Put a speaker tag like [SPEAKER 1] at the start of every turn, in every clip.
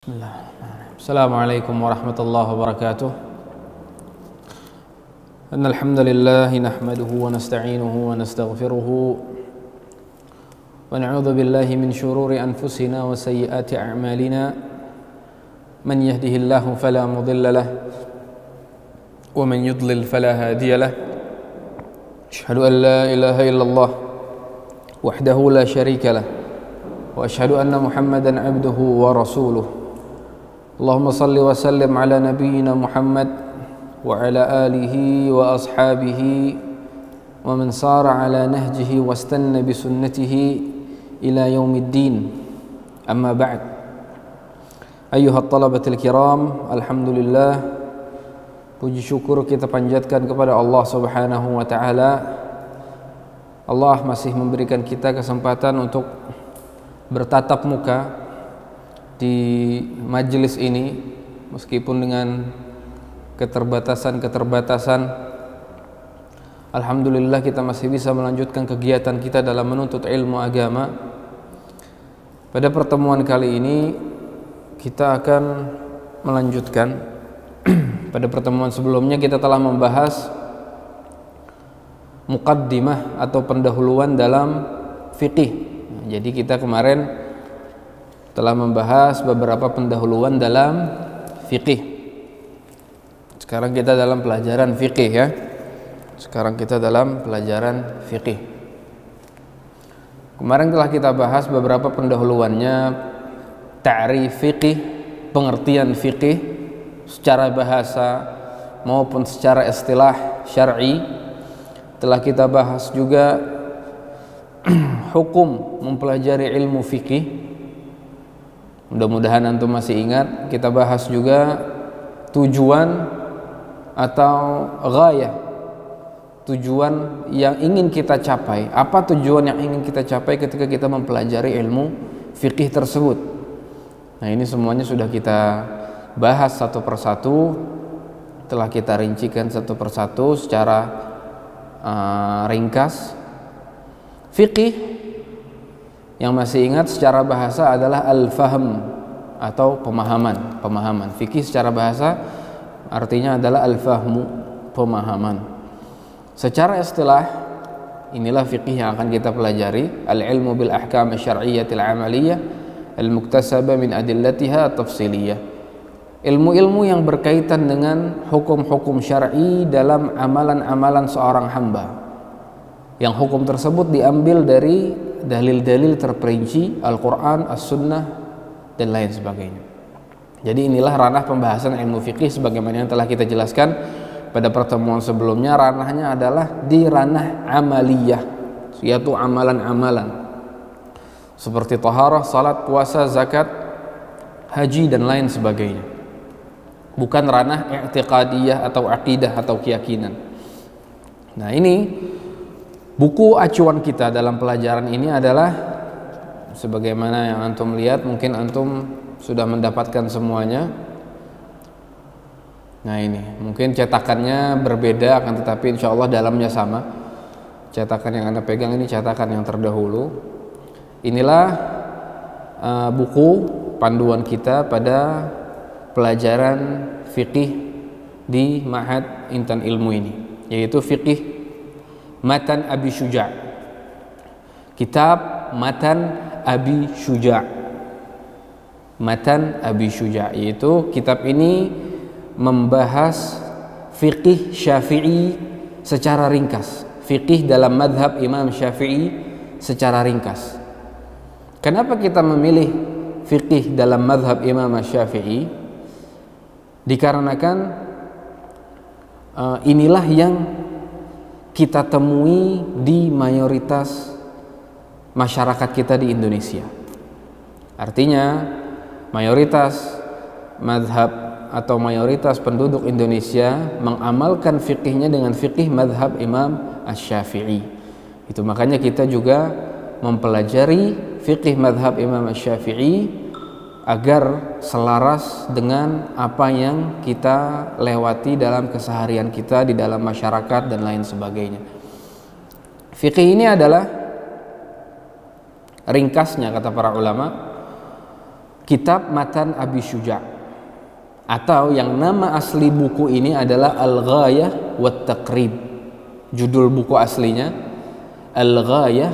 [SPEAKER 1] Bismillahirrahmanirrahim. Assalamualaikum warahmatullahi wabarakatuh. Innal hamdalillah nahmaduhu wa nasta'inuhu wa nastaghfiruhu wa na'udzu billahi min shururi anfusina wa sayyiati a'malina. Man yahdihillahu fala mudilla lahu wa man yudlil fala hadiya lahu. Asyhadu an la ilaha illallah wahdahu la syarika lahu wa asyhadu anna Muhammadan 'abduhu wa rasuluh. Allahumma salli wa sallim ala nabiyyina Muhammad wa ala alihi wa ashabihi wa man sara ala nahjihi wa istanna bi sunnatihi ila yaumiddin. Amma ba'd. Ayyuhat talabatul kiram, alhamdulillah, puji syukur kita panjatkan kepada Allah Subhanahu wa taala. Allah masih memberikan kita kesempatan untuk bertatap muka di majelis ini, meskipun dengan keterbatasan. Alhamdulillah kita masih bisa melanjutkan kegiatan kita dalam menuntut ilmu agama. Pada pertemuan kali ini kita akan melanjutkan. Pada pertemuan sebelumnya kita telah membahas muqaddimah atau pendahuluan dalam fiqih. Jadi kita kemarin telah membahas beberapa pendahuluan dalam fiqih. Sekarang kita dalam pelajaran fiqih ya. Kemarin telah kita bahas beberapa pendahuluannya, ta'rif fiqih, pengertian fiqih secara bahasa maupun secara istilah syar'i. Telah kita bahas juga hukum mempelajari ilmu fiqih. Mudah-mudahan antum masih ingat. Kita bahas juga tujuan atau ghayah, tujuan yang ingin kita capai. Apa tujuan yang ingin kita capai ketika kita mempelajari ilmu fikih tersebut? Nah, ini semuanya sudah kita bahas satu persatu, telah kita rincikan satu persatu secara ringkas. Fikih yang masih ingat secara bahasa adalah al-fahm atau pemahaman. Fikih secara bahasa artinya adalah al-fahmu, pemahaman. Secara istilah, inilah fikih yang akan kita pelajari, al-ilmu bil ahkam asy-syar'iyyatil 'amaliyah al-muktasabah min adillatiha at-tafsiliyah. Ilmu-ilmu yang berkaitan dengan hukum-hukum syar'i dalam amalan-amalan seorang hamba, yang hukum tersebut diambil dari dalil-dalil terperinci Al-Quran, As-Sunnah, dan lain sebagainya. Jadi inilah ranah pembahasan ilmu fikih sebagaimana yang telah kita jelaskan pada pertemuan sebelumnya. Ranahnya adalah di ranah amaliyah, yaitu amalan-amalan seperti taharah, salat, puasa, zakat, haji, dan lain sebagainya. Bukan ranah i'tiqadiyah atau aqidah atau keyakinan. Nah, ini buku acuan kita dalam pelajaran ini adalah sebagaimana yang antum lihat, mungkin antum sudah mendapatkan semuanya. Nah, ini mungkin cetakannya berbeda, akan tetapi insya Allah dalamnya sama. Cetakan yang anda pegang ini cetakan yang terdahulu. Inilah buku panduan kita pada pelajaran fikih di Ma'had Intan Ilmu ini, yaitu fikih Matan Abi Syuja'. Kitab Matan Abi Syuja'. Matan Abi Syuja', yaitu kitab ini membahas fiqih Syafi'i secara ringkas. Fiqih dalam madhab Imam Syafi'i secara ringkas. Kenapa kita memilih fiqih dalam madhab Imam Syafi'i? Dikarenakan inilah yang kita temui di mayoritas masyarakat kita di Indonesia. Artinya mayoritas madhab atau mayoritas penduduk Indonesia mengamalkan fikihnya dengan fikih madhab Imam Asy-Syafi'i. Itu makanya kita juga mempelajari fikih madhab Imam Asy-Syafi'i agar selaras dengan apa yang kita lewati dalam keseharian kita di dalam masyarakat dan lain sebagainya. Fikih ini adalah ringkasnya, kata para ulama, Kitab Matan Abi Syuja', atau yang nama asli buku ini adalah Al-Ghayah wat Taqrib. Judul buku aslinya Al-Ghayah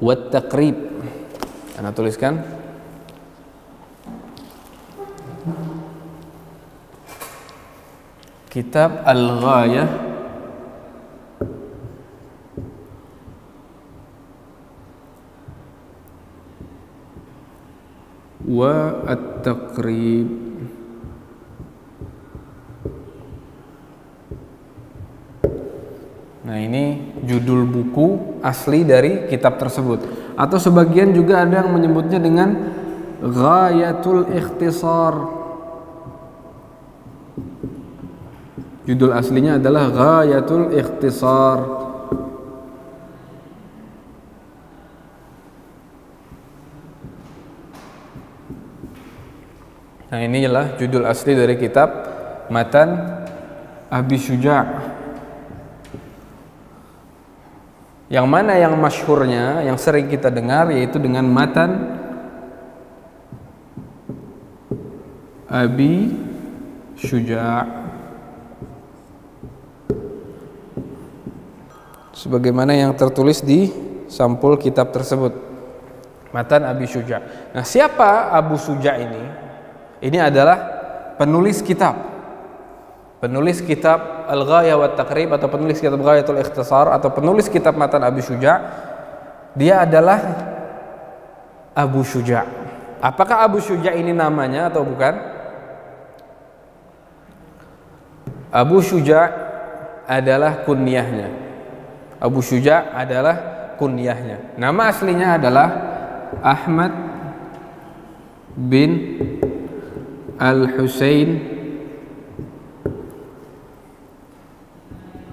[SPEAKER 1] wat Taqrib. Anda tuliskan. Kitab Al-Ghayah wa At-Taqrib. Nah, ini judul buku asli dari kitab tersebut. Atau sebagian juga ada yang menyebutnya dengan Ghayatul Ikhtisar. Judul aslinya adalah Ghayatul Ikhtisar. Nah, inilah judul asli dari kitab Matan Abi Syuja'. Yang mana yang masyhurnya, yang sering kita dengar, yaitu dengan Matan Abi Syuja'. Sebagaimana yang tertulis di sampul kitab tersebut, Matan Abi Syuja'. Nah, siapa Abu Syuja' ini? Ini adalah penulis kitab Al-Ghayah wat Taqrib, atau penulis kitab Ghayatul Ikhtisar, atau penulis kitab Matan Abi Syuja'. Dia adalah Abu Syuja'. Apakah Abu Syuja' ini namanya atau bukan? Abu Syuja' adalah kunyahnya. Abu Syuja' adalah kunyahnya. Nama aslinya adalah Ahmad bin Al-Husain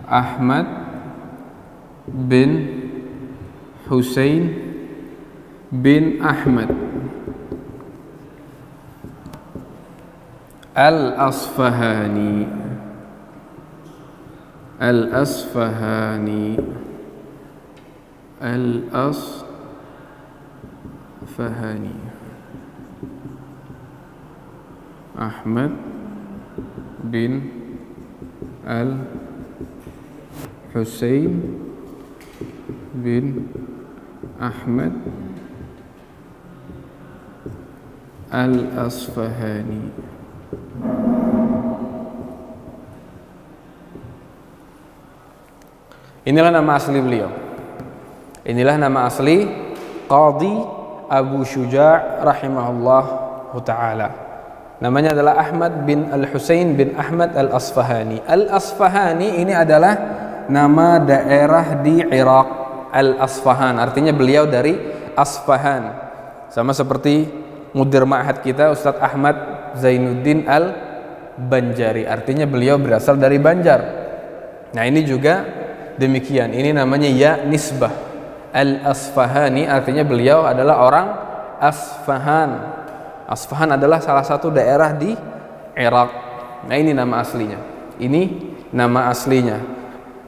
[SPEAKER 1] Ahmad bin Husain bin Ahmad Al-Asfahani. Al-Asfahani. Al-Asfahani. Ahmad bin Al-Husain bin Ahmad Al-Asfahani. Inilah nama asli beliau. Inilah nama asli Qadhi Abu Syuja' rahimahullahu ta'ala. Namanya adalah Ahmad bin Al-Husain bin Ahmad Al-Asfahani. Al-Asfahani ini adalah nama daerah di Irak. Al-Asfahan, artinya beliau dari Asfahan. Sama seperti mudir ma'had kita, Ustadz Ahmad Zainuddin Al-Banjari, artinya beliau berasal dari Banjar. Nah, ini juga demikian. Ini namanya ya nisbah. Al-Asfahani artinya beliau adalah orang Asfahan. Asfahan adalah salah satu daerah di Irak. Nah, ini nama aslinya. Ini nama aslinya.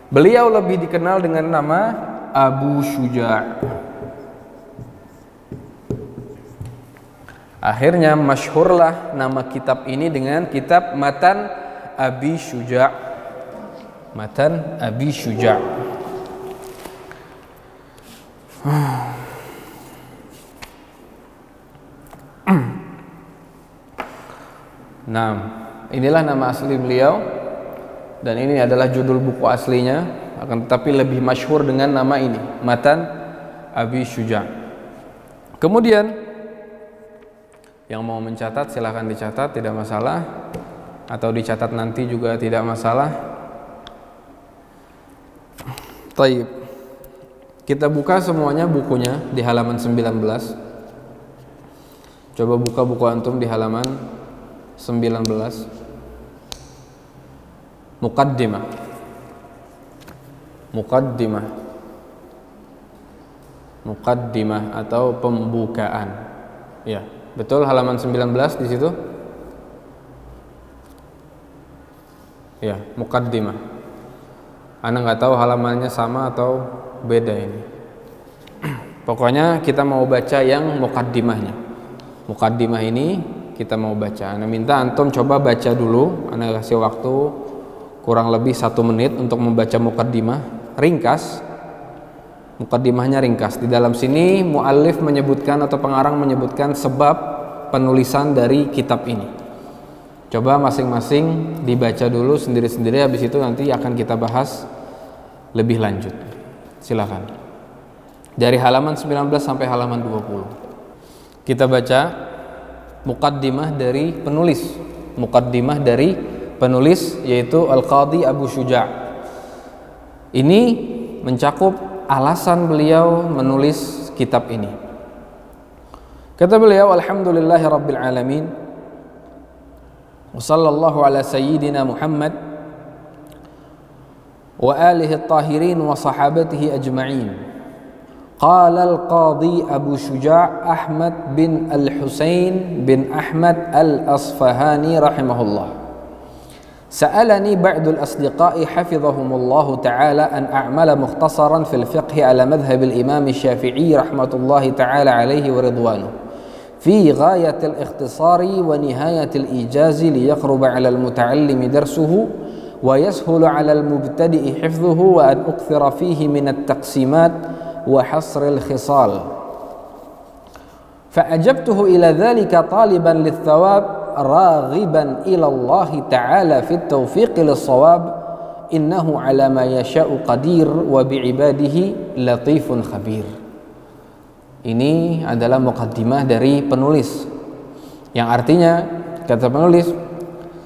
[SPEAKER 1] Beliau lebih dikenal dengan nama Abu Syuja'. Akhirnya masyhurlah nama kitab ini dengan kitab Matan Abi Syuja'. Matan Abi Syuja'. Nah, inilah nama asli beliau, dan ini adalah judul buku aslinya, akan tetapi lebih masyhur dengan nama ini, Matan Abi Syuja'. Kemudian yang mau mencatat silahkan dicatat, tidak masalah, atau dicatat nanti juga tidak masalah. Taib. Kita buka semuanya bukunya di halaman 19. Coba buka buku antum di halaman 19. Muqaddimah. Muqaddimah. Muqaddimah atau pembukaan. Ya, betul, halaman 19 di situ. Ya, Muqaddimah. Anda nggak tahu halamannya sama atau beda ini. Pokoknya kita mau baca yang muqaddimahnya. Muqaddimah ini kita mau baca. Ana minta antum coba baca dulu. Ana kasih waktu kurang lebih 1 menit untuk membaca muqaddimah ringkas. Muqaddimahnya ringkas. Di dalam sini muallif menyebutkan atau pengarang menyebutkan sebab penulisan dari kitab ini. Coba masing-masing dibaca dulu sendiri-sendiri, habis itu nanti akan kita bahas lebih lanjut. Silakan. Dari halaman 19 sampai halaman 20. Kita baca muqaddimah dari penulis. Muqaddimah dari penulis yaitu Al-Qadhi Abu Syuja'. Ini mencakup alasan beliau menulis kitab ini. Kata beliau, alhamdulillahi rabbil alamin wa sallallahu ala sayyidina Muhammad wa alihi at-tahirin wa sahabatihi ajma'in. Qala al-Qadhi Abu Syuja' Ahmad bin Al-Husain bin Ahmad Al-Asfahani rahimahullah. Sa'alani ba'du al-asdiqa'i hafizahumullahu ta'ala an a'mala mukhtasaran fil fiqh ala madhhab al-imam Syafi'i rahmatullahi ta'ala alayhi wa ridwanuh fi ghayat al-ikhtisari wa nihayat al-ijazi liyaqruba 'ala al-muta'allimi darsuhu wa yashulu 'ala al-mubtadi'i hifdhuhu wa an ukthira fihi min at-taqsimat وحصر الخصال فأجبته إلى ذلك طالبا للثواب راغبا إلى الله تعالى في التوفيق للصواب إنه على ما يشاء قدير وبعباده لطيف خبير. Ini adalah muqaddimah dari penulis yang artinya, kata penulis,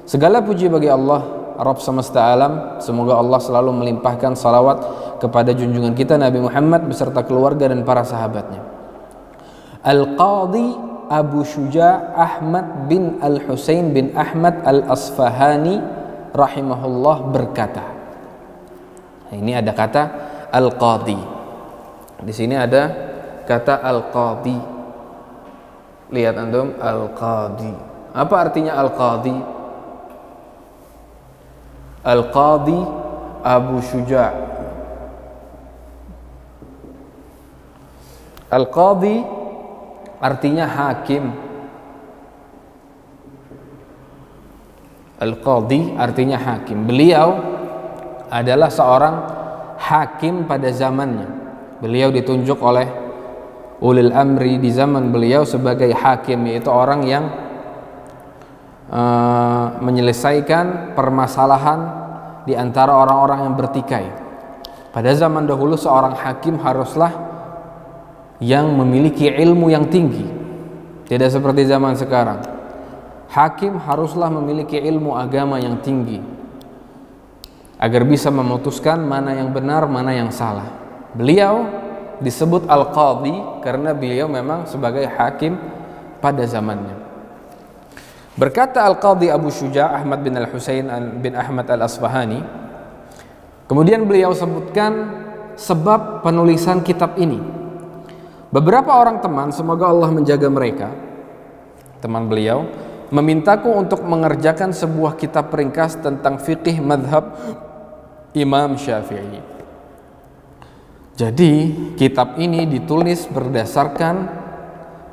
[SPEAKER 1] segala puji bagi Allah Rabb semesta alam, semoga Allah selalu melimpahkan salawat kepada junjungan kita Nabi Muhammad beserta keluarga dan para sahabatnya. Al-Qadhi Abu Syuja' Ahmad bin Al-Husain bin Ahmad Al-Asfahani rahimahullah berkata. Ini ada kata Al-Qadhi. Di sini ada kata Al-Qadhi. Lihat antum, Al-Qadhi. Apa artinya Al-Qadhi? Al-Qadhi Abu Syuja'. Al-Qadhi artinya hakim. Al-Qadhi artinya hakim. Beliau adalah seorang hakim pada zamannya. Beliau ditunjuk oleh ulil amri di zaman beliau sebagai hakim, yaitu orang yang menyelesaikan permasalahan di antara orang-orang yang bertikai. Pada zaman dahulu seorang hakim haruslah yang memiliki ilmu yang tinggi. Tidak seperti zaman sekarang. Hakim haruslah memiliki ilmu agama yang tinggi agar bisa memutuskan mana yang benar, mana yang salah. Beliau disebut Al-Qadhi karena beliau memang sebagai hakim pada zamannya. Berkata Al-Qadhi Abu Syuja' Ahmad bin Al-Husain bin Ahmad Al-Asfahani, kemudian beliau sebutkan sebab penulisan kitab ini. Beberapa orang teman, semoga Allah menjaga mereka, teman beliau, memintaku untuk mengerjakan sebuah kitab ringkas tentang fikih madhab Imam Syafi'i. Jadi kitab ini ditulis berdasarkan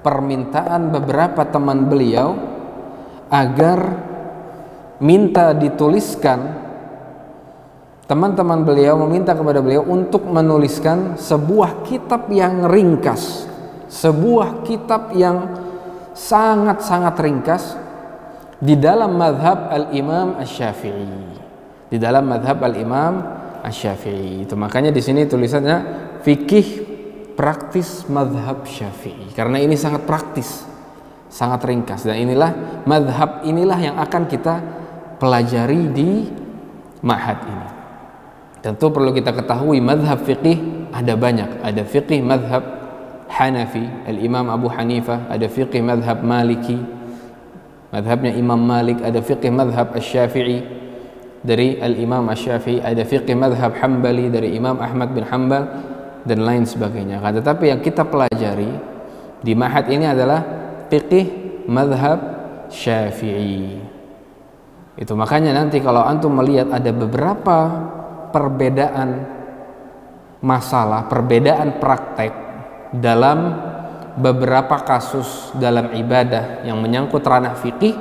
[SPEAKER 1] permintaan beberapa teman beliau agar minta dituliskan, teman-teman beliau meminta kepada beliau untuk menuliskan sebuah kitab yang ringkas, sebuah kitab yang sangat-sangat ringkas di dalam madhab al-Imam Asy-Syafi'i, di dalam madhab al-Imam Asy-Syafi'i. Itu makanya di sini tulisannya fikih praktis madhab Syafi'i, karena ini sangat praktis, sangat ringkas, dan inilah madhab inilah yang akan kita pelajari di ma'had ini. Tentu perlu kita ketahui madhab fiqih ada banyak. Ada fiqih madhab Hanafi, al-Imam Abu Hanifah. Ada fiqih madhab Maliki, madhabnya Imam Malik. Ada fiqih madhab Asy-Syafi'i dari al-Imam Asy-Syafi'i. Ada fiqih madhab Hambali dari Imam Ahmad bin Hanbal dan lain sebagainya. Tetapi yang kita pelajari di ma'had ini adalah fiqih madhab Syafi'i. Itu makanya nanti kalau antum melihat ada beberapa perbedaan masalah, perbedaan praktek dalam beberapa kasus dalam ibadah yang menyangkut ranah fikih,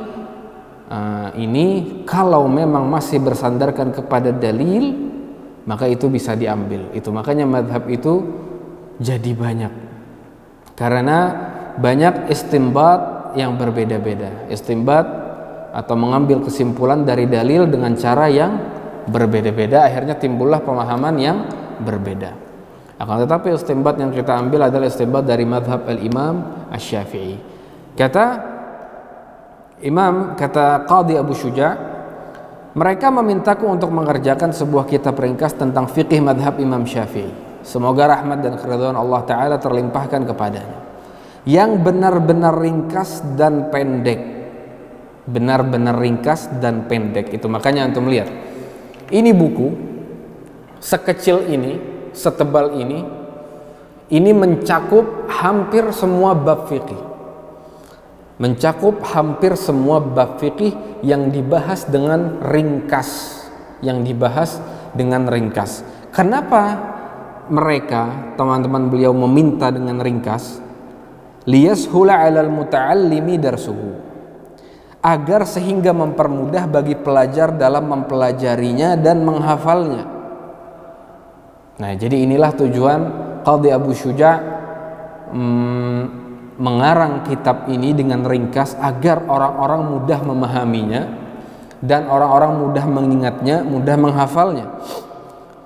[SPEAKER 1] ini kalau memang masih bersandarkan kepada dalil, maka itu bisa diambil. Itu makanya madhab itu jadi banyak, karena banyak istinbat yang berbeda-beda. Istinbat atau mengambil kesimpulan dari dalil dengan cara yang berbeda-beda, akhirnya timbullah pemahaman yang berbeda. Akan tetapi istinbat yang kita ambil adalah istinbat dari madhab al-Imam Asy-Syafi'i. Kata Qadhi Abu Syuja', mereka memintaku untuk mengerjakan sebuah kitab ringkas tentang fikih madhab Imam Syafi'i. Semoga rahmat dan keridhaan Allah Ta'ala terlimpahkan kepadanya, yang benar-benar ringkas dan pendek. Benar-benar ringkas dan pendek. Itu makanya antum lihat, ini buku sekecil ini, setebal ini mencakup hampir semua bab fikih. Mencakup hampir semua bab fikih yang dibahas dengan ringkas, Kenapa mereka, teman-teman beliau, meminta dengan ringkas? Liyashula 'alal muta'allimi darsuhu, agar sehingga mempermudah bagi pelajar dalam mempelajarinya dan menghafalnya. Nah, jadi inilah tujuan Qadhi Abu Syuja' mengarang kitab ini dengan ringkas, agar orang-orang mudah memahaminya dan orang-orang mudah mengingatnya, mudah menghafalnya.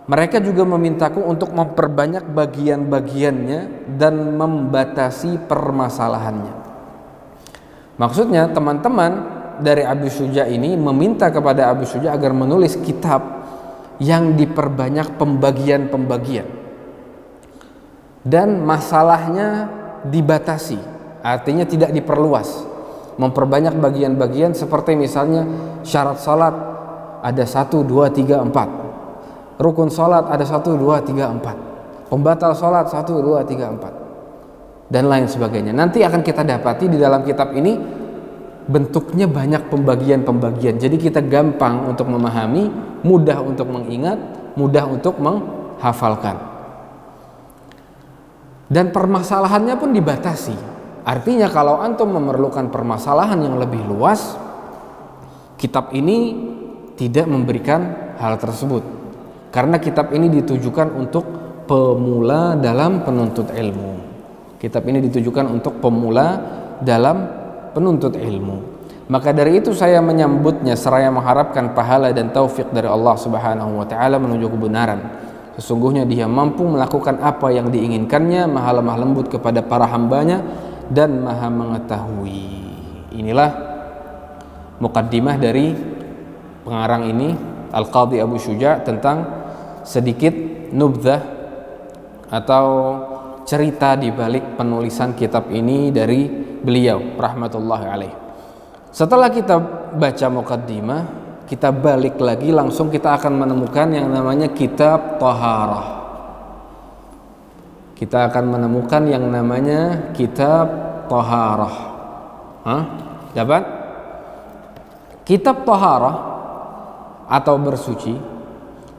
[SPEAKER 1] Mereka juga memintaku untuk memperbanyak bagian-bagiannya dan membatasi permasalahannya. Maksudnya teman-teman dari Abu Syuja' ini meminta kepada Abu Syuja' agar menulis kitab yang diperbanyak pembagian-pembagian dan masalahnya dibatasi, artinya tidak diperluas. Memperbanyak bagian-bagian seperti misalnya syarat salat ada 1, 2, 3, 4, rukun salat ada 1, 2, 3, 4, pembatal salat 1, 2, 3, 4, dan lain sebagainya. Nanti akan kita dapati di dalam kitab ini bentuknya banyak pembagian-pembagian. Jadi kita gampang untuk memahami, mudah untuk mengingat, mudah untuk menghafalkan. Dan permasalahannya pun dibatasi. Artinya kalau antum memerlukan permasalahan yang lebih luas, kitab ini tidak memberikan hal tersebut. Karena kitab ini ditujukan untuk pemula dalam penuntut ilmu. Kitab ini ditujukan untuk pemula dalam penuntut ilmu. Maka dari itu saya menyambutnya seraya mengharapkan pahala dan taufik dari Allah Subhanahu wa taala menuju kebenaran. Sesungguhnya Dia mampu melakukan apa yang diinginkannya, Maha lemah lembut kepada para hambanya dan Maha mengetahui. Inilah muqaddimah dari pengarang ini, Al-Qadhi Abu Syuja', tentang sedikit nubdzah atau cerita di balik penulisan kitab ini dari beliau rahmatullahi alaih. Setelah kita baca muqaddimah, kita balik lagi, langsung kita akan menemukan yang namanya kitab Thaharah. Kita akan menemukan yang namanya kitab Thaharah. Dapat? Kitab Thaharah atau bersuci,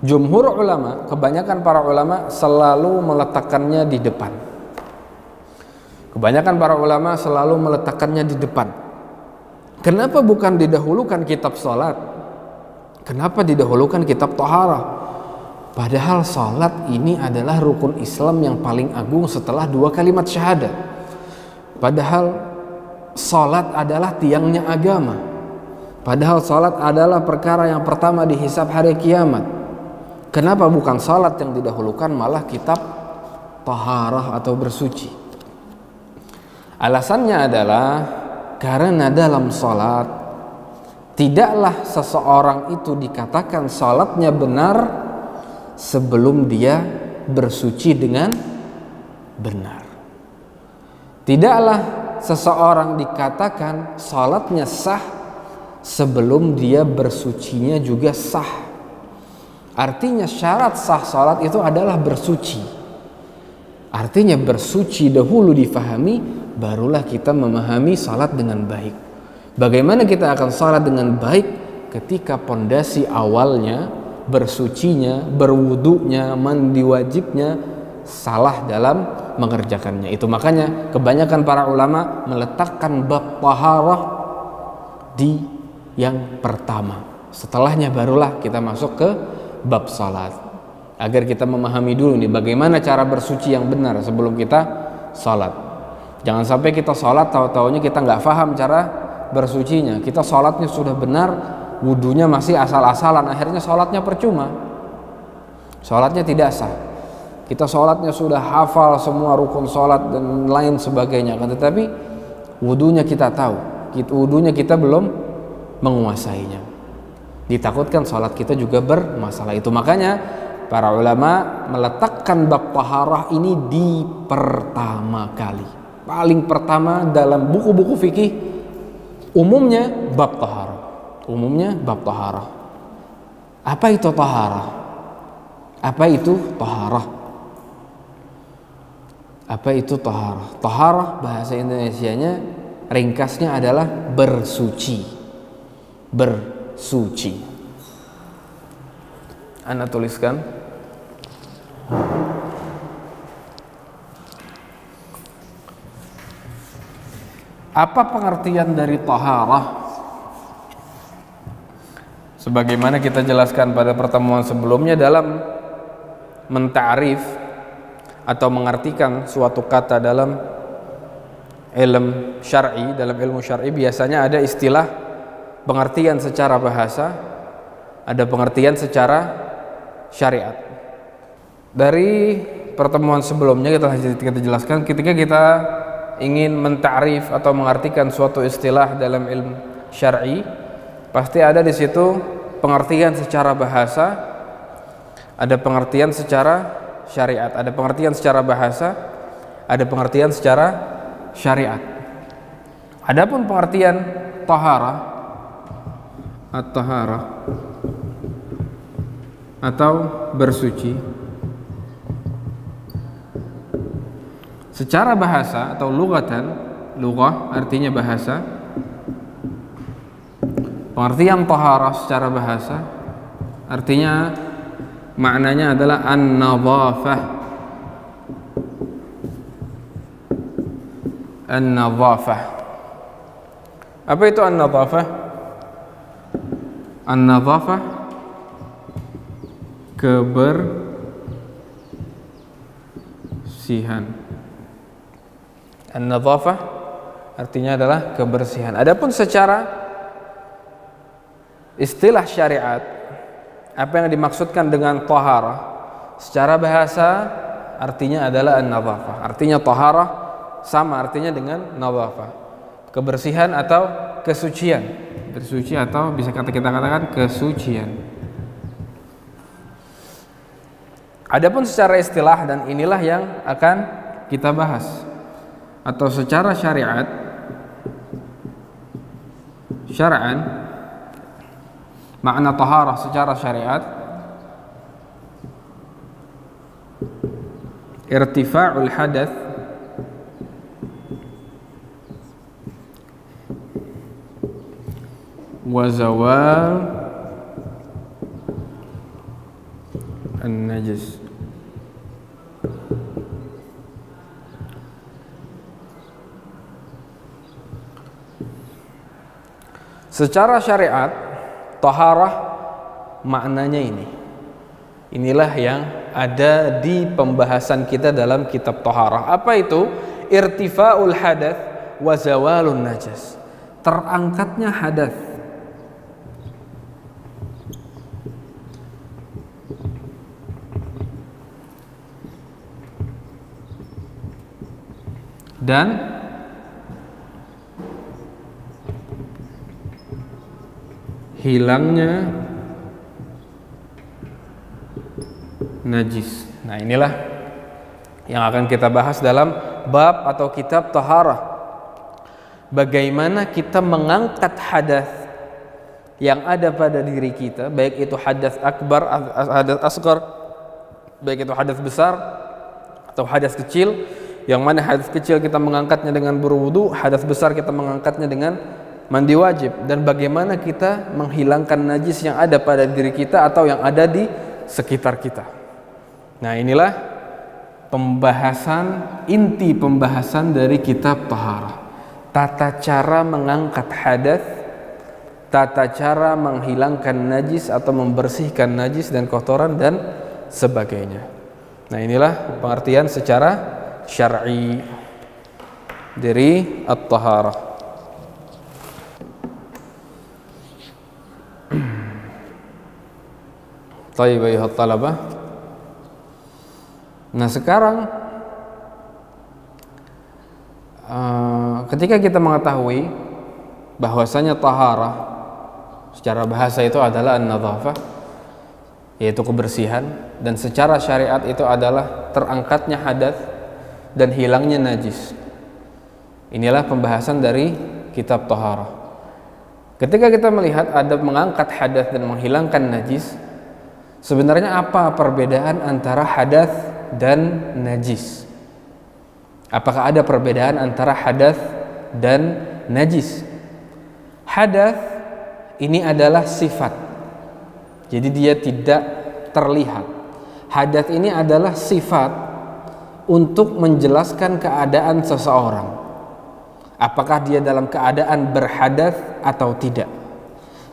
[SPEAKER 1] jumhur ulama, kebanyakan para ulama selalu meletakkannya di depan. Kebanyakan para ulama selalu meletakkannya di depan. Kenapa bukan didahulukan kitab salat? Kenapa didahulukan kitab Thaharah? Padahal salat ini adalah rukun Islam yang paling agung setelah 2 kalimat syahadat. Padahal salat adalah tiangnya agama. Padahal salat adalah perkara yang pertama dihisab hari kiamat. Kenapa bukan salat yang didahulukan, malah kitab Thaharah atau bersuci? Alasannya adalah karena dalam salat tidaklah seseorang itu dikatakan salatnya benar sebelum dia bersuci dengan benar. Tidaklah seseorang dikatakan salatnya sah sebelum dia bersucinya juga sah. Artinya syarat sah salat itu adalah bersuci. Artinya bersuci dahulu difahami, barulah kita memahami salat dengan baik. Bagaimana kita akan salat dengan baik ketika pondasi awalnya, bersucinya, berwudunya, mandi wajibnya salah dalam mengerjakannya. Itu makanya kebanyakan para ulama meletakkan bab taharah di yang pertama. Setelahnya barulah kita masuk ke bab salat. Agar kita memahami dulu nih bagaimana cara bersuci yang benar sebelum kita salat. Jangan sampai kita salat tahu-taunya kita nggak paham cara bersucinya. Kita salatnya sudah benar, wudunya masih asal-asalan, akhirnya salatnya percuma. Salatnya tidak sah. Kita salatnya sudah hafal semua rukun salat dan lain sebagainya, tetapi wudunya kita tahu, wudunya kita belum menguasainya. Ditakutkan salat kita juga bermasalah. Itu makanya para ulama meletakkan bab taharah ini di pertama kali. Paling pertama dalam buku-buku fikih umumnya bab taharah. Umumnya bab taharah. Apa itu taharah? Apa itu taharah? Apa itu taharah? Taharah bahasa Indonesianya ringkasnya adalah bersuci. Bersuci. Anda tuliskan. Apa pengertian dari taharah? Sebagaimana kita jelaskan pada pertemuan sebelumnya, dalam mentarif atau mengartikan suatu kata dalam ilmu syar'i, biasanya ada istilah pengertian secara bahasa, ada pengertian secara syariat. Dari pertemuan sebelumnya kita jelaskan, ketika kita ingin mentarif atau mengartikan suatu istilah dalam ilmu syar'i, pasti ada di situ pengertian secara bahasa, ada pengertian secara syariat, ada pengertian secara bahasa, ada pengertian secara syariat. Adapun pengertian taharah atau bersuci secara bahasa atau lughah artinya bahasa. Pengertian taharah secara bahasa artinya maknanya adalah an-nadhafah. An-nadhafah. Apa itu an-nadhafah? An-nadhafah kebersihan. An-nadhafah artinya adalah kebersihan. Adapun secara istilah syariat, apa yang dimaksudkan dengan taharah secara bahasa artinya adalah an-nadhafah. Artinya taharah sama artinya dengan nadhafah, kebersihan atau kesucian, bersuci atau bisa kita katakan kesucian. Adapun secara istilah, dan inilah yang akan kita bahas, atau secara syariat, syara'an, makna taharah secara syariat irtifa'ul hadath wa zawal an-najis. Secara syariat taharah maknanya ini. Inilah yang ada di pembahasan kita dalam kitab taharah. Apa itu? Irtifa'ul hadath wa zawalun najas. Terangkatnya hadath dan hilangnya najis. Nah, inilah yang akan kita bahas dalam bab atau kitab taharah. Bagaimana kita mengangkat hadas yang ada pada diri kita, baik itu hadas akbar, hadas asghar, baik itu hadas besar atau hadas kecil. Yang mana hadas kecil kita mengangkatnya dengan berwudu, hadas besar kita mengangkatnya dengan mandi wajib, dan bagaimana kita menghilangkan najis yang ada pada diri kita atau yang ada di sekitar kita. Nah, inilah inti pembahasan dari kitab taharah. Tata cara mengangkat hadas, tata cara menghilangkan najis atau membersihkan najis dan kotoran dan sebagainya. Nah, inilah pengertian secara syar'i dari at-taharah. Tayyib ayuhat talabah. Nah, sekarang ketika kita mengetahui bahwasanya taharah secara bahasa itu adalah an-nadhafah, yaitu kebersihan, dan secara syariat itu adalah terangkatnya hadas dan hilangnya najis. Inilah pembahasan dari kitab taharah. Ketika kita melihat adab mengangkat hadas dan menghilangkan najis, sebenarnya apa perbedaan antara hadas dan najis? Apakah ada perbedaan antara hadas dan najis? Hadas ini adalah sifat, jadi dia tidak terlihat. Hadas ini adalah sifat untuk menjelaskan keadaan seseorang, apakah dia dalam keadaan berhadas atau tidak.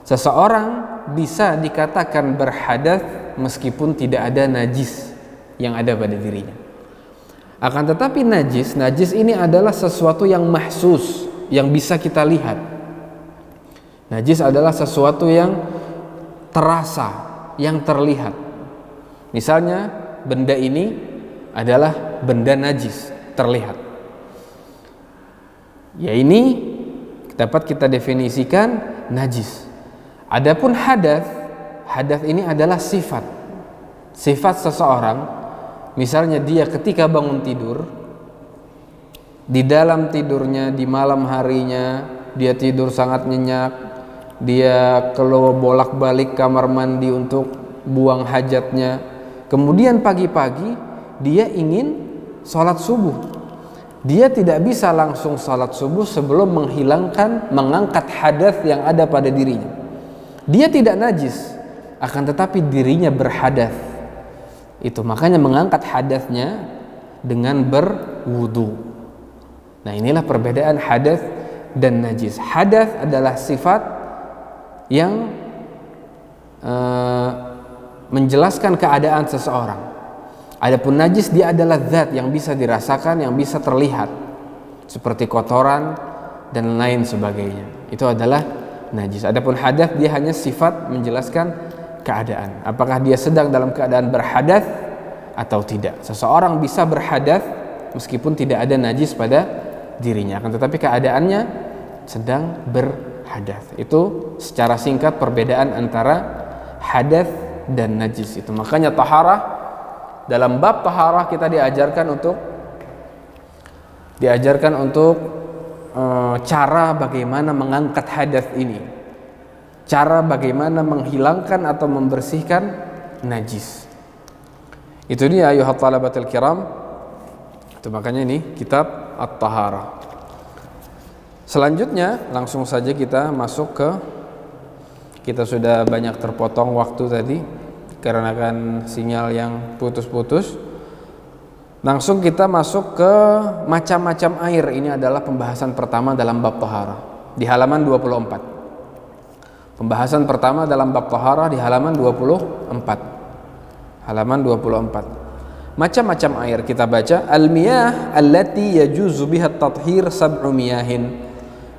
[SPEAKER 1] Seseorang bisa dikatakan berhadas meskipun tidak ada najis yang ada pada dirinya. Akan tetapi najis ini adalah sesuatu yang mahsus, yang bisa kita lihat. Najis adalah sesuatu yang terasa, yang terlihat. Misalnya benda ini adalah benda najis, terlihat. Ya, ini dapat kita definisikan najis. Adapun hadas ini adalah sifat seseorang. Misalnya dia ketika bangun tidur, di dalam tidurnya, di malam harinya dia tidur sangat nyenyak, dia keluar bolak-balik kamar mandi untuk buang hajatnya, kemudian pagi-pagi dia ingin sholat subuh. Dia tidak bisa langsung sholat subuh sebelum mengangkat hadas yang ada pada dirinya. Dia tidak najis, akan tetapi dirinya berhadas. Itu makanya mengangkat hadasnya dengan berwudu. Nah, inilah perbedaan hadas dan najis. Hadas adalah sifat yang menjelaskan keadaan seseorang. Adapun najis dia adalah zat yang bisa dirasakan, yang bisa terlihat, seperti kotoran dan lain sebagainya. Itu adalah najis. Adapun hadas dia hanya sifat menjelaskan keadaan. Apakah dia sedang dalam keadaan berhadas atau tidak. Seseorang bisa berhadas meskipun tidak ada najis pada dirinya, akan tetapi keadaannya sedang berhadas. Itu secara singkat perbedaan antara hadas dan najis itu. Makanya taharah, dalam bab taharah kita diajarkan untuk cara bagaimana mengangkat hadas ini, cara bagaimana menghilangkan atau membersihkan najis. Itu dia ayuhat talabatul kiram. Itu makanya ini kitab at-taharah. Selanjutnya langsung saja kita masuk ke, kita sudah banyak terpotong waktu tadi karena kan sinyal yang putus-putus. Langsung kita masuk ke macam-macam air. Ini adalah pembahasan pertama dalam bab taharah di halaman 24. Pembahasan pertama dalam bab taharah di halaman 24. Halaman 24. Macam-macam air kita baca. Al-miyah allati yajuzu biha at-tathhir sab'u miyahin.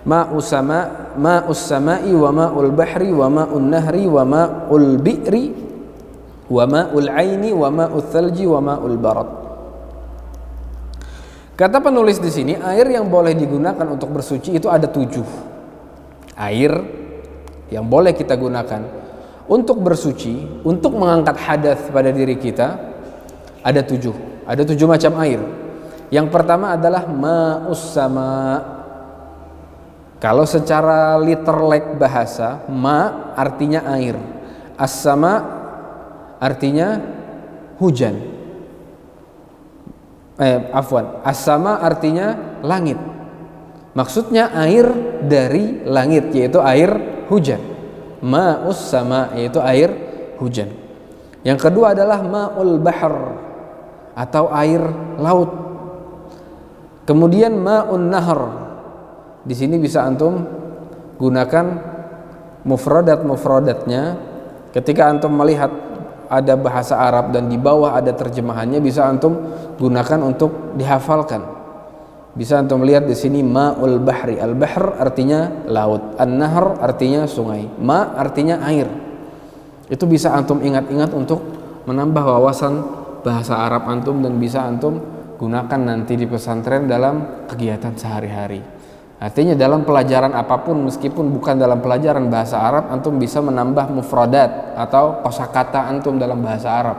[SPEAKER 1] Ma'us sama'i wa ma'ul bahri wa ma'un nahri wa ma'ul bi'ri wa ma'ul aini wa ma'ul thalji wa ma'ul barat. Kata penulis di sini, air yang boleh digunakan untuk bersuci itu ada 7. Air yang boleh kita gunakan untuk bersuci, untuk mengangkat hadas pada diri kita ada 7. Ada 7 macam air. Yang pertama adalah ma'us sama. Kalau secara literlek bahasa, ma artinya air, as-sama artinya hujan. As-sama artinya langit. Maksudnya air dari langit, yaitu air hujan. Ma'us sama, yaitu air hujan. Yang kedua adalah ma'ul bahr. atau air laut. Kemudian ma'un nahr, di sini bisa antum gunakan mufradatnya. Ketika antum melihat ada bahasa Arab dan di bawah ada terjemahannya, bisa antum gunakan untuk dihafalkan. Bisa antum lihat di sini ma'ul bahri. Al-bahr artinya laut, an-nahr artinya sungai, ma artinya air. Itu bisa antum ingat-ingat untuk menambah wawasan bahasa Arab antum dan bisa antum gunakan nanti di pesantren dalam kegiatan sehari-hari. Artinya dalam pelajaran apapun, meskipun bukan dalam pelajaran bahasa Arab, antum bisa menambah mufradat atau kosakata antum dalam bahasa Arab.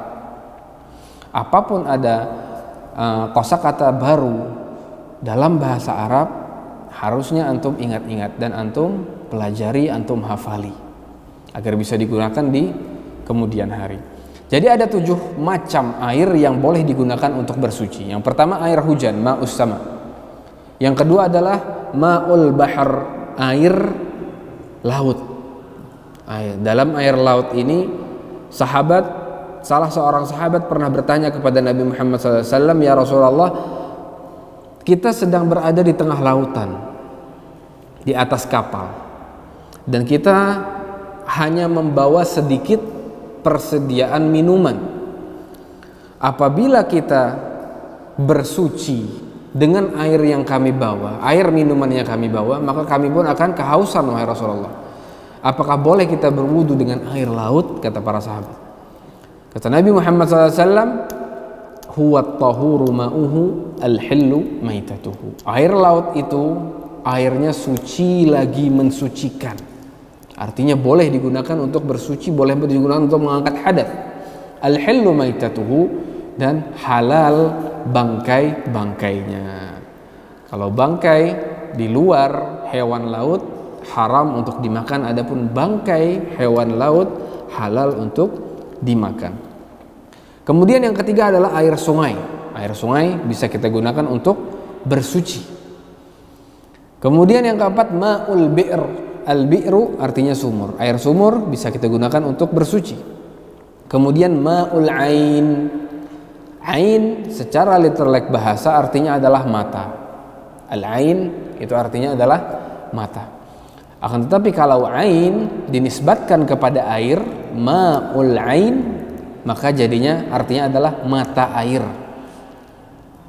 [SPEAKER 1] Apapun ada kosakata baru dalam bahasa Arab, harusnya antum ingat-ingat dan antum pelajari, antum hafali agar bisa digunakan di kemudian hari. Jadi ada 7 macam air yang boleh digunakan untuk bersuci. Yang pertama air hujan, ma'us sama. Yang kedua adalah ma'ul bahar, air laut. Dalam air laut ini salah seorang sahabat pernah bertanya kepada Nabi Muhammad SAW, ya Rasulullah, kita sedang berada di tengah lautan, di atas kapal, dan kita hanya membawa sedikit persediaan minuman. Apabila kita bersuci dengan air yang kami bawa, air minuman yang kami bawa, maka kami pun akan kehausan, wahai Rasulullah. Apakah boleh kita berwudu dengan air laut? Kata para sahabat. Kata Nabi Muhammad SAW, huwa tahuru ma'uhu al-hillu maitatuhu. Air laut itu airnya suci lagi mensucikan. Artinya boleh digunakan untuk bersuci, boleh digunakan untuk mengangkat hadath. Al-hillu maitatuhu, dan halal bangkai-bangkainya. Kalau bangkai di luar hewan laut haram untuk dimakan, adapun bangkai hewan laut halal untuk dimakan. Kemudian yang ketiga adalah air sungai. Air sungai bisa kita gunakan untuk bersuci. Kemudian yang keempat ma'ul bi'r. Al-bi'ru artinya sumur. Air sumur bisa kita gunakan untuk bersuci. Kemudian ma'ul ain. Ain secara literalek bahasa artinya adalah mata. Al-ain itu artinya adalah mata. Akan tetapi kalau ain dinisbatkan kepada air, ma'ul ain, maka jadinya artinya adalah mata air.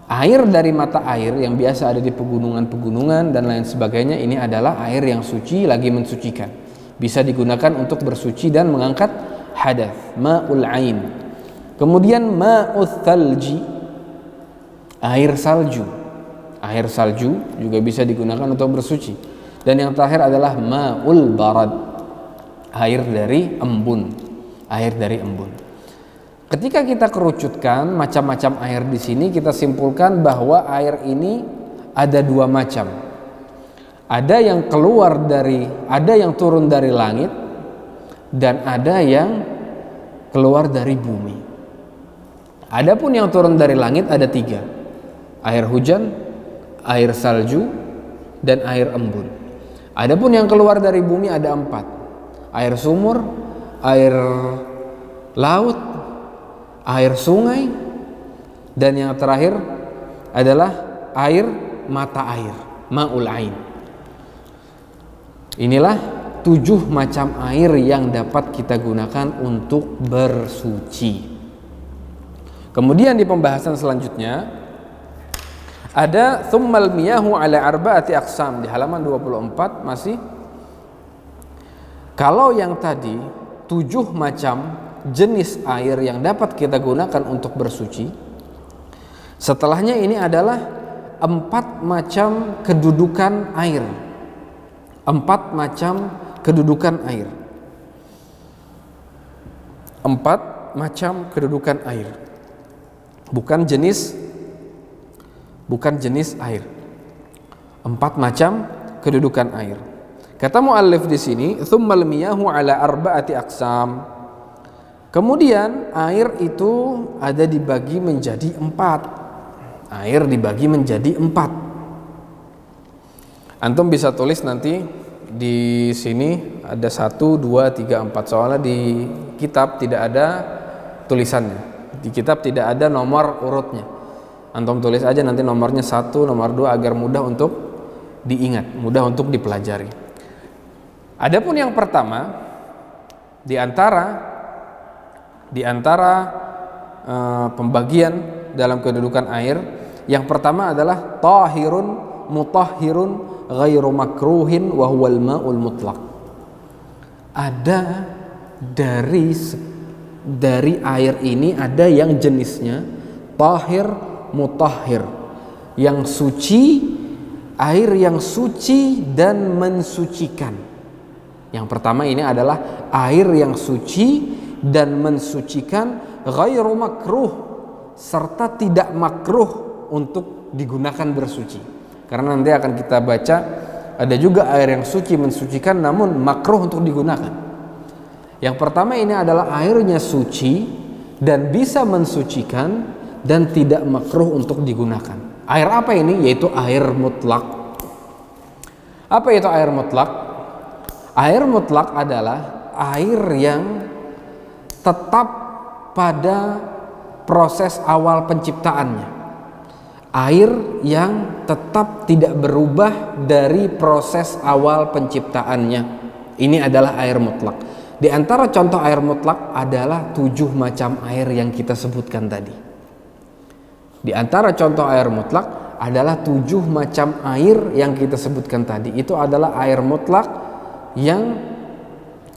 [SPEAKER 1] Air dari mata air yang biasa ada di pegunungan-pegunungan dan lain sebagainya, ini adalah air yang suci lagi mensucikan. Bisa digunakan untuk bersuci dan mengangkat hadath, ma'ul ain. Kemudian ma'uth thalji, air salju. Air salju juga bisa digunakan untuk bersuci. Dan yang terakhir adalah ma'ul barad, air dari embun. Air dari embun. Ketika kita kerucutkan macam-macam air di sini, kita simpulkan bahwa air ini ada 2 macam. Ada yang ada yang turun dari langit, dan ada yang keluar dari bumi. Adapun yang turun dari langit ada 3. Air hujan, air salju, dan air embun. Adapun yang keluar dari bumi ada 4. Air sumur, air laut, air sungai, dan yang terakhir adalah air mata air, ma'ul ain. Inilah 7 macam air yang dapat kita gunakan untuk bersuci. Kemudian di pembahasan selanjutnya ada thummal miyahu ala arba'ati aqsam, di halaman 24 masih. Kalau yang tadi 7 macam jenis air yang dapat kita gunakan untuk bersuci, setelahnya ini adalah 4 macam kedudukan air. 4 macam kedudukan air. 4 macam kedudukan air. Bukan jenis air. 4 macam kedudukan air. Kata muallif di sini, tsummal miyahu ala arba'ati aqsam. Kemudian air itu ada dibagi menjadi 4. Air dibagi menjadi 4. Antum bisa tulis nanti di sini ada 1, 2, 3, 4. Soalnya di kitab tidak ada tulisannya. Di kitab tidak ada nomor urutnya. Antum tulis aja nanti nomornya 1, nomor 2 agar mudah untuk diingat, mudah untuk dipelajari. Adapun yang pertama, di antara pembagian dalam kedudukan air, yang pertama adalah tahirun mutahhirun ghairu makruhin wa huwal ma'ul mutlaq. Ada dari air ini ada yang jenisnya tahir mutahhir, yang suci, air yang suci dan mensucikan. Yang pertama ini adalah air yang suci dan mensucikan, ghairu makruh, serta tidak makruh untuk digunakan bersuci. Karena nanti akan kita baca ada juga air yang suci mensucikan namun makruh untuk digunakan. Yang pertama ini adalah airnya suci dan bisa mensucikan dan tidak makruh untuk digunakan. Air apa ini? Yaitu air mutlak. Apa itu air mutlak? Air mutlak adalah air yang tetap pada proses awal penciptaannya. Air yang tetap tidak berubah dari proses awal penciptaannya. Ini adalah air mutlak. Di antara contoh air mutlak adalah 7 macam air yang kita sebutkan tadi. Di antara contoh air mutlak adalah 7 macam air yang kita sebutkan tadi. Itu adalah air mutlak yang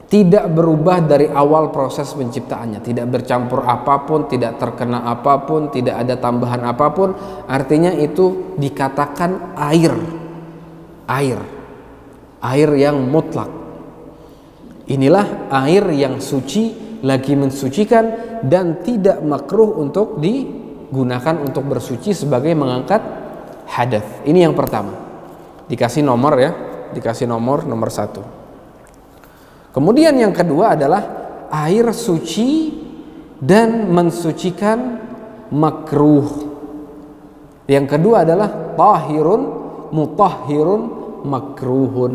[SPEAKER 1] tidak berubah dari awal proses penciptaannya, tidak bercampur apapun, tidak terkena apapun, tidak ada tambahan apapun. Artinya itu dikatakan air yang mutlak. Inilah air yang suci, lagi mensucikan dan tidak makruh untuk digunakan untuk bersuci sebagai mengangkat hadath. Ini yang pertama. Dikasih nomor ya, dikasih nomor 1. Kemudian yang kedua adalah air suci dan mensucikan makruh. Yang kedua adalah tahirun mutahhirun makruhun.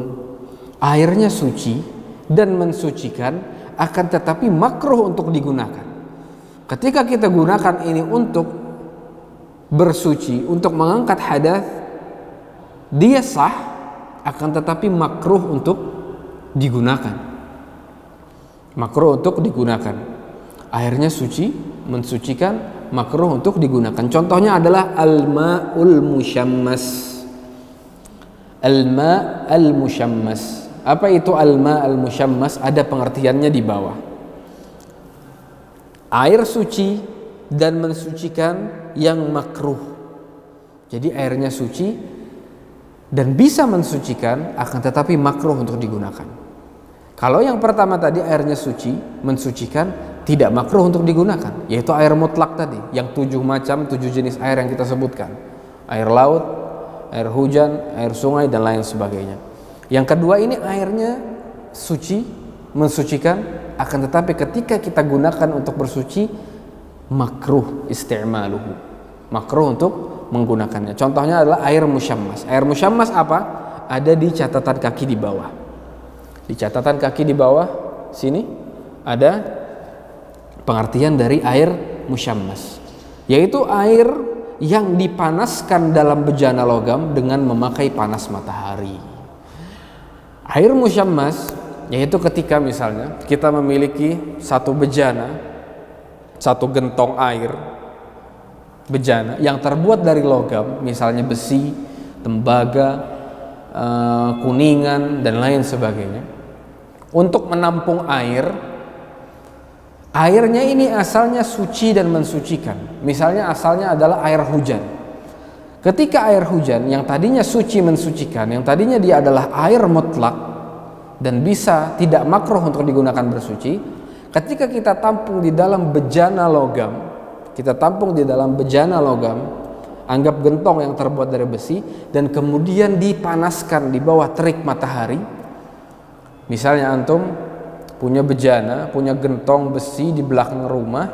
[SPEAKER 1] Airnya suci dan mensucikan, akan tetapi makruh untuk digunakan. Ketika kita gunakan ini untuk bersuci, untuk mengangkat hadath, dia sah, akan tetapi makruh untuk digunakan. Makruh untuk digunakan. Airnya suci, mensucikan, makruh untuk digunakan. Contohnya adalah al-ma'ul musyammas. Al-ma' al-musyammas. Apa itu al-ma' al-musyammas? Ada pengertiannya di bawah. Air suci dan mensucikan yang makruh. Jadi airnya suci dan bisa mensucikan, akan tetapi makruh untuk digunakan. Kalau yang pertama tadi airnya suci, mensucikan, tidak makruh untuk digunakan, yaitu air mutlak tadi, yang 7 macam, 7 jenis air yang kita sebutkan. Air laut, air hujan, air sungai dan lain sebagainya. Yang kedua ini airnya suci, mensucikan, akan tetapi ketika kita gunakan untuk bersuci, makruh isti'maluhu, makruh untuk menggunakannya. Contohnya adalah air musyammas. Air musyammas apa? Ada di catatan kaki di bawah. Di catatan kaki di bawah sini ada pengertian dari air musyammas, yaitu air yang dipanaskan dalam bejana logam dengan memakai panas matahari. Air musyammas yaitu ketika misalnya kita memiliki satu bejana, satu gentong air bejana yang terbuat dari logam, misalnya besi, tembaga, kuningan dan lain sebagainya. Untuk menampung air, airnya ini asalnya suci dan mensucikan. Misalnya asalnya adalah air hujan. Ketika air hujan yang tadinya suci mensucikan, yang tadinya dia adalah air mutlak dan bisa tidak makruh untuk digunakan bersuci, ketika kita tampung di dalam bejana logam, anggap gentong yang terbuat dari besi dan kemudian dipanaskan di bawah terik matahari. Misalnya antum punya bejana, punya gentong besi di belakang rumah,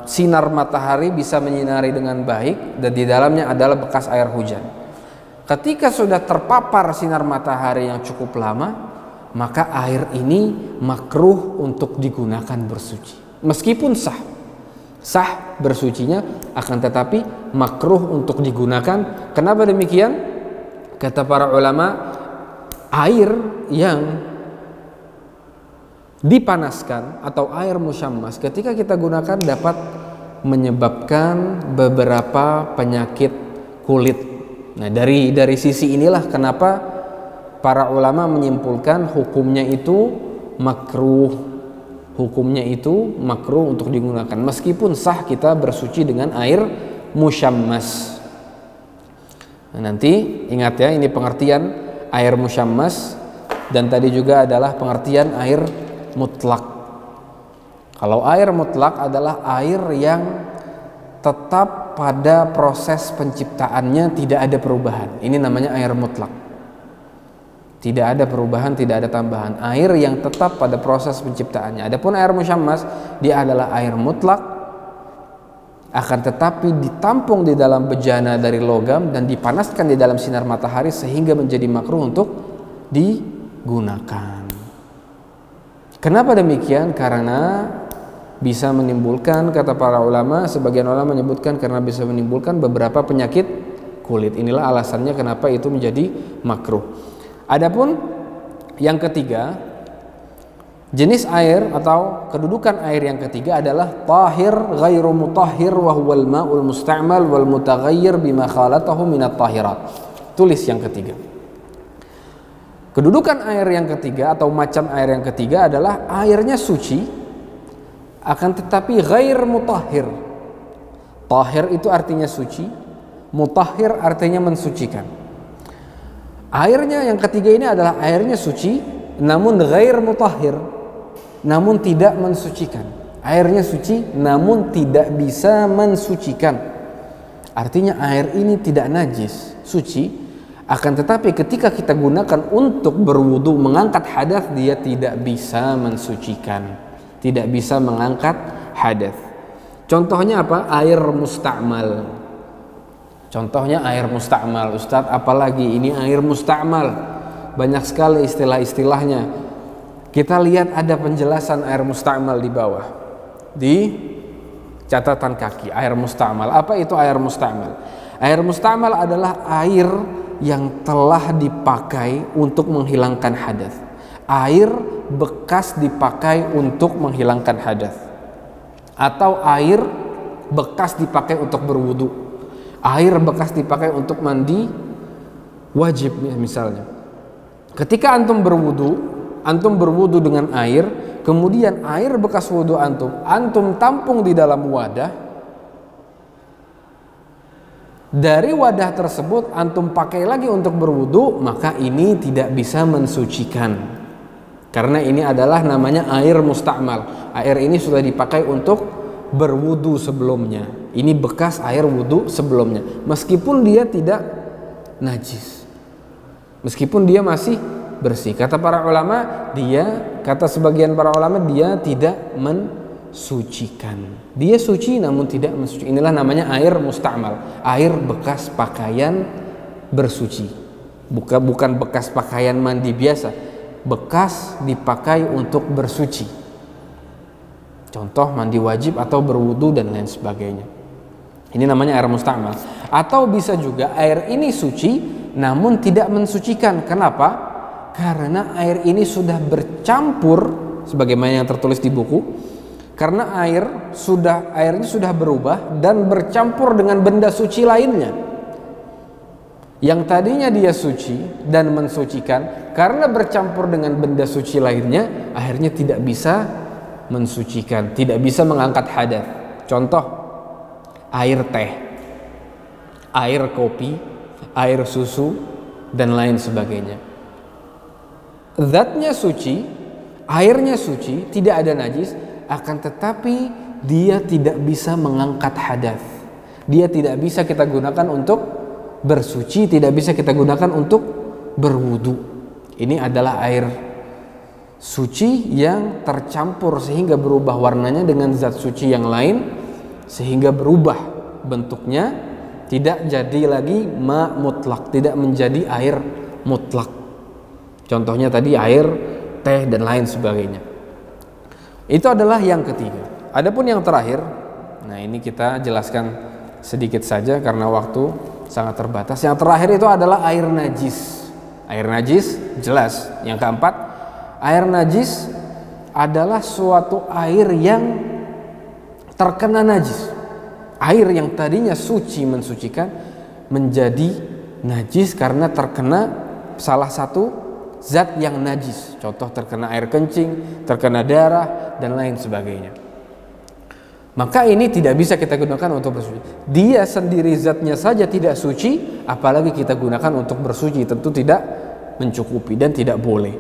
[SPEAKER 1] sinar matahari bisa menyinari dengan baik dan di dalamnya adalah bekas air hujan. Ketika sudah terpapar sinar matahari yang cukup lama, maka air ini makruh untuk digunakan bersuci. Meskipun sah bersucinya, akan tetapi makruh untuk digunakan. Kenapa demikian? Kata para ulama, air yang dipanaskan atau air musyammas ketika kita gunakan dapat menyebabkan beberapa penyakit kulit. Nah, dari sisi inilah kenapa para ulama menyimpulkan hukumnya itu makruh. Hukumnya itu makruh untuk digunakan meskipun sah kita bersuci dengan air musyammas. Nah, nanti ingat ya, ini pengertian air musyammas dan tadi juga adalah pengertian air mutlak. Kalau air mutlak adalah air yang tetap pada proses penciptaannya, tidak ada perubahan. Ini namanya air mutlak. Tidak ada perubahan, tidak ada tambahan. Air yang tetap pada proses penciptaannya. Adapun air musyammas, dia adalah air mutlak, akan tetapi ditampung di dalam bejana dari logam dan dipanaskan di dalam sinar matahari sehingga menjadi makruh untuk digunakan. Kenapa demikian? Karena bisa menimbulkan, kata para ulama, sebagian ulama menyebutkan karena bisa menimbulkan beberapa penyakit kulit. Inilah alasannya kenapa itu menjadi makruh. Adapun yang ketiga, jenis air atau kedudukan air yang ketiga adalah tahir ghairu mutahhir wa huwal ma'ul musta'mal wal mutaghayyir bima khalatahu minat tahirat. Tulis yang ketiga. Kedudukan air yang ketiga atau macam air yang ketiga adalah airnya suci akan tetapi ghair mutahhir. Tahir itu artinya suci, mutahhir artinya mensucikan. Airnya yang ketiga ini adalah airnya suci namun ghair mutahhir, namun tidak mensucikan. Airnya suci namun tidak bisa mensucikan. Artinya air ini tidak najis, suci, akan tetapi ketika kita gunakan untuk berwudu, mengangkat hadas, dia tidak bisa mensucikan, tidak bisa mengangkat hadas. Contohnya apa? Air musta'mal. Contohnya air musta'mal. Ustadz, apalagi ini air musta'mal? Banyak sekali istilah-istilahnya. Kita lihat ada penjelasan air musta'mal di bawah, di catatan kaki. Air musta'mal. Apa itu air musta'mal? Air musta'mal adalah air yang telah dipakai untuk menghilangkan hadas. Air bekas dipakai untuk menghilangkan hadas. Atau air bekas dipakai untuk berwudu. Air bekas dipakai untuk mandi wajib misalnya. Ketika antum berwudu dengan air, kemudian air bekas wudu antum tampung di dalam wadah. Dari wadah tersebut antum pakai lagi untuk berwudu, maka ini tidak bisa mensucikan. Karena ini adalah namanya air musta'mal. Air ini sudah dipakai untuk berwudu sebelumnya. Ini bekas air wudu sebelumnya, meskipun dia tidak najis, meskipun dia masih bersih. Kata sebagian para ulama, dia tidak mensucikan. Dia suci namun tidak mensucikan. Inilah namanya air musta'mal, air bekas pakaian bersuci. Bukan bekas pakaian mandi biasa, bekas dipakai untuk bersuci. Contoh mandi wajib atau berwudu dan lain sebagainya. Ini namanya air musta'mal. Atau bisa juga air ini suci namun tidak mensucikan. Kenapa? Karena air ini sudah bercampur sebagaimana yang tertulis di buku. Karena airnya sudah berubah dan bercampur dengan benda suci lainnya. Yang tadinya dia suci dan mensucikan, karena bercampur dengan benda suci lainnya, akhirnya tidak bisa mensucikan, tidak bisa mengangkat hadas. Contoh, air teh, air kopi, air susu, dan lain sebagainya. Zatnya suci, airnya suci, tidak ada najis, akan tetapi dia tidak bisa mengangkat hadas. Dia tidak bisa kita gunakan untuk bersuci, tidak bisa kita gunakan untuk berwudu. Ini adalah air suci yang tercampur sehingga berubah warnanya dengan zat suci yang lain, sehingga berubah bentuknya, tidak jadi lagi ma mutlak, tidak menjadi air mutlak. Contohnya tadi air teh dan lain sebagainya. Itu adalah yang ketiga. Adapun yang terakhir, nah ini kita jelaskan sedikit saja karena waktu sangat terbatas. Yang terakhir itu adalah air najis. Air najis jelas. Yang keempat, air najis adalah suatu air yang terkena najis. Air yang tadinya suci mensucikan menjadi najis karena terkena salah satu zat yang najis. Contoh terkena air kencing, terkena darah dan lain sebagainya. Maka ini tidak bisa kita gunakan untuk bersuci. Dia sendiri zatnya saja tidak suci, apalagi kita gunakan untuk bersuci, tentu tidak mencukupi dan tidak boleh.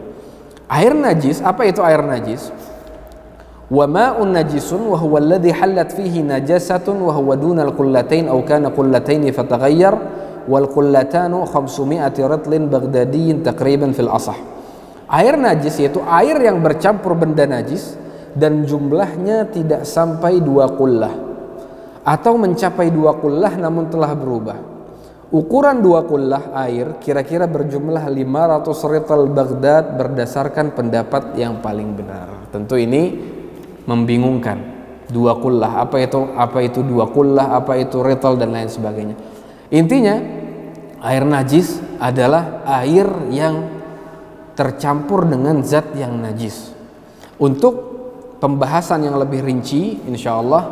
[SPEAKER 1] Air najis, apa itu air najis? Wa ma'un najisun wa huwa alladhi hallat fihi najasatun wa huwa dunal qullatain aw kana qullatain fataghayyar wal qullatanu 500 ratlin baghdadiyin taqriban fil asah. Air najis yaitu air yang bercampur benda najis dan jumlahnya tidak sampai 2 qullah atau mencapai 2 qullah namun telah berubah. Ukuran 2 qullah air kira-kira berjumlah 500 rital Baghdad berdasarkan pendapat yang paling benar. Tentu ini membingungkan. 2 qullah, apa itu 2 qullah, apa itu rital dan lain sebagainya. Intinya air najis adalah air yang tercampur dengan zat yang najis. Untuk pembahasan yang lebih rinci insyaallah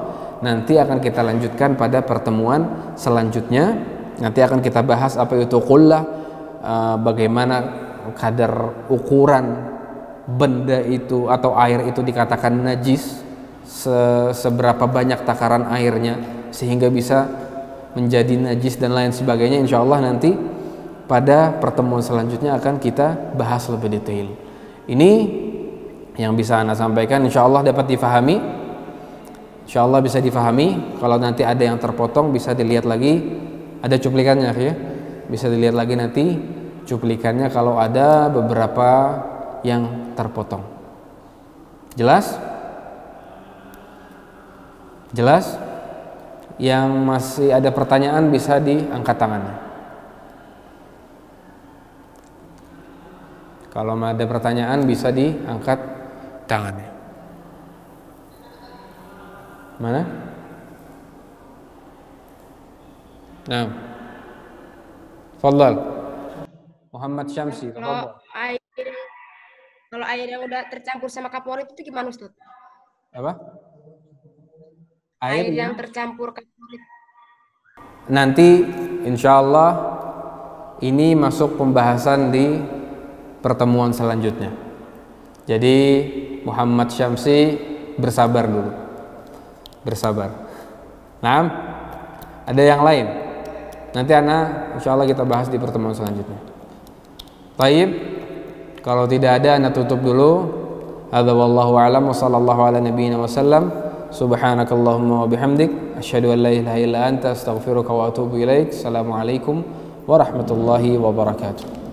[SPEAKER 1] nanti akan kita lanjutkan pada pertemuan selanjutnya. Nanti akan kita bahas apa itu qullah, bagaimana kadar ukuran benda itu atau air itu dikatakan najis, seberapa banyak takaran airnya sehingga bisa menjadi najis dan lain sebagainya. Insyaallah nanti pada pertemuan selanjutnya akan kita bahas lebih detail. Ini yang bisa Anda sampaikan, insyaallah dapat difahami. Insyaallah bisa difahami. Kalau nanti ada yang terpotong bisa dilihat lagi, ada cuplikannya ya. Bisa dilihat lagi nanti cuplikannya kalau ada beberapa yang terpotong. Jelas? Jelas? Yang masih ada pertanyaan bisa diangkat tangannya. Kalau ada pertanyaan bisa diangkat tangannya. Mana? Nah, Fadhal. Muhammad Syamsi.
[SPEAKER 2] Kalau air yang udah tercampur sama kaporit itu gimana, Ustaz?
[SPEAKER 1] Apa?
[SPEAKER 2] Air yang tercampur kaporit.
[SPEAKER 1] Nanti insyaallah ini masuk pembahasan di pertemuan selanjutnya. Jadi Muhammad Syamsi bersabar dulu. Bersabar. Nah, ada yang lain. Nanti insyaallah kita bahas di pertemuan selanjutnya. Baik. Kalau tidak ada, Anda tutup dulu. Hadza wallahu a'lam wa sallallahu ala nabiyyina wasallam. Subhanakallahumma wa bihamdik asyhadu an la ilaha illa anta astaghfiruka wa atubu ilaik. Assalamualaikum warahmatullahi wabarakatuh.